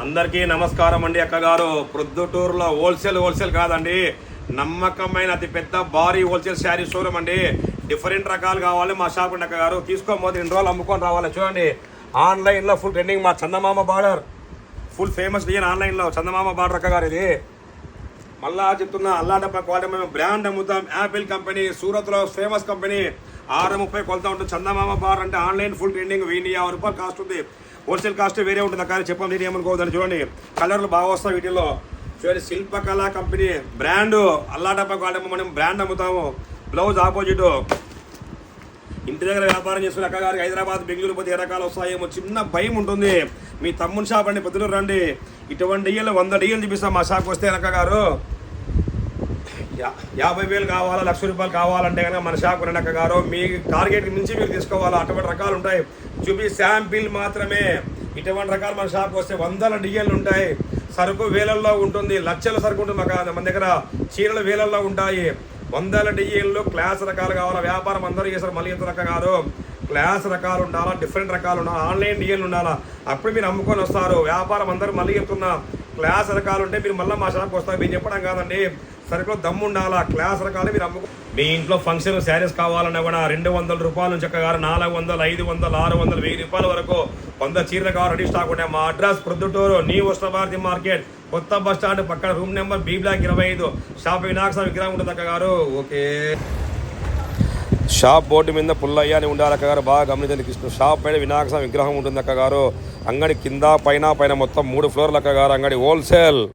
అందరికీ నమస్కారం అండి. అక్కగారు ప్రొద్దుటూరులో హోల్సేల్ కాదండి, నమ్మకమైన అతి పెద్ద భారీ హోల్సేల్ శారీ షోరూమ్ అండి. డిఫరెంట్ రకాలు కావాలి మా షాప్ అండి. అక్కగారు తీసుకోబోతే 2 రోజులు అమ్ముకొని రావాలి. చూడండి, ఆన్లైన్లో ఫుల్ ట్రెండింగ్ మా Chandamama border, full famous design ఆన్లైన్లో చందమామ బార్డర్. అక్కగారు ఇది మళ్ళా చెప్తున్నా, అల్లాటప్ప క్వాలిటీ మేము బ్రాండ్ అమ్ముతాం. యాపిల్ కంపెనీ, సూరత్లో ఫేమస్ కంపెనీ. 630 కొలత ఉంటుంది. చందమామ బార్ అంటే ఆన్లైన్ ఫుల్ ట్రెండింగ్. 1050 రూపాయలు కాస్ట్ ఉంది. హోల్సేల్ కాస్ట్ వేరే ఉంటుంది. కానీ చెప్పం నేను ఏమనుకోవద్దని. చూడండి, కలర్లు బాగా వస్తాయి వీటిల్లో. చూడండి, శిల్పకళ కంపెనీ బ్రాండ్, అల్లాటప్ప క్వాలిటీ మనం బ్రాండ్ అమ్ముతాము. Blouse opposite. ఇంటి దగ్గర వ్యాపారం చేసుకునే అక్కగారికి హైదరాబాద్, బెంగళూరు పోతే ఏ రకాలు వస్తాయేమో చిన్న భయం ఉంటుంది. మీ తమ్ముని షాప్ అండి, పొద్దున రండి. ఇటువంటి డిఎల్ 100 డిఎల్ చూపిస్తాం మా షాప్కి వస్తే. అక్కగారు 50,000 కావాలా, 1,00,000 రూపాయలు కావాలంటే కనుక మన షాప్ రండి అక్కగారు. మీ టార్గెట్ నుంచి మీరు తీసుకోవాలా, అటువంటి రకాలు ఉంటాయి. చూపి శాంపిల్ మాత్రమే. ఇటువంటి రకాలు మన షాప్కి వస్తే 100 డిఎల్ ఉంటాయి. సరుకు వేలల్లో ఉంటుంది, లక్షల సరుకు ఉంటుంది. మన దగ్గర చీరలు వేలల్లో ఉంటాయి. 100 డిఎల్లో క్లాస్ రకాలు కావాలా. వ్యాపారం అందరూ చేస్తారు. మళ్ళీ ఎంత రకాలు, క్లాస్ రకాలు ఉండాలా, డిఫరెంట్ రకాలు ఉండాలా, ఆన్లైన్ డిఎల్ ఉండాలా. అప్పుడు మీరు అమ్ముకొని వస్తారు. వ్యాపారం అందరూ మళ్ళీ చెప్తున్నా, క్లాస్ రకాలు ఉంటే మీరు మళ్ళీ మా షాప్కి వస్తారు. మీరు చెప్పడం కాదండి, సరుకులో దమ్ము ఉండాలా. క్లాస్ రకాలు మీరు అమ్ముకో. మీ ఇంట్లో ఫంక్షన్ శారీస్ కావాలన్నా కూడా 200 రూపాయల నుంచి చక్కగా 400, 500, 600, 1000 రూపాయల వరకు 100 చీరలు కావాలి. రెడీ స్టాక్ ఉంటాయి. మా address Proddatur, new Ushnabharati market, కొత్త బస్ స్టాండ్ పక్కన, room number B block 25. Shop Vinayaka స్వామి విగ్రహం ఉంటుంది అక్కగారు. ఓకే, షాప్ బోర్డు మీద పుల్లయ్య అని ఉండాలి అక్కగారు. బాగా గమనించండి. కృష్ణ షాప్ పైన వినాయక స్వామి విగ్రహం ఉంటుంది అక్కగారు. అంగడి కింద పైన మొత్తం 3 ఫ్లోర్లు అక్కగారు. అంగడి హోల్సేల్.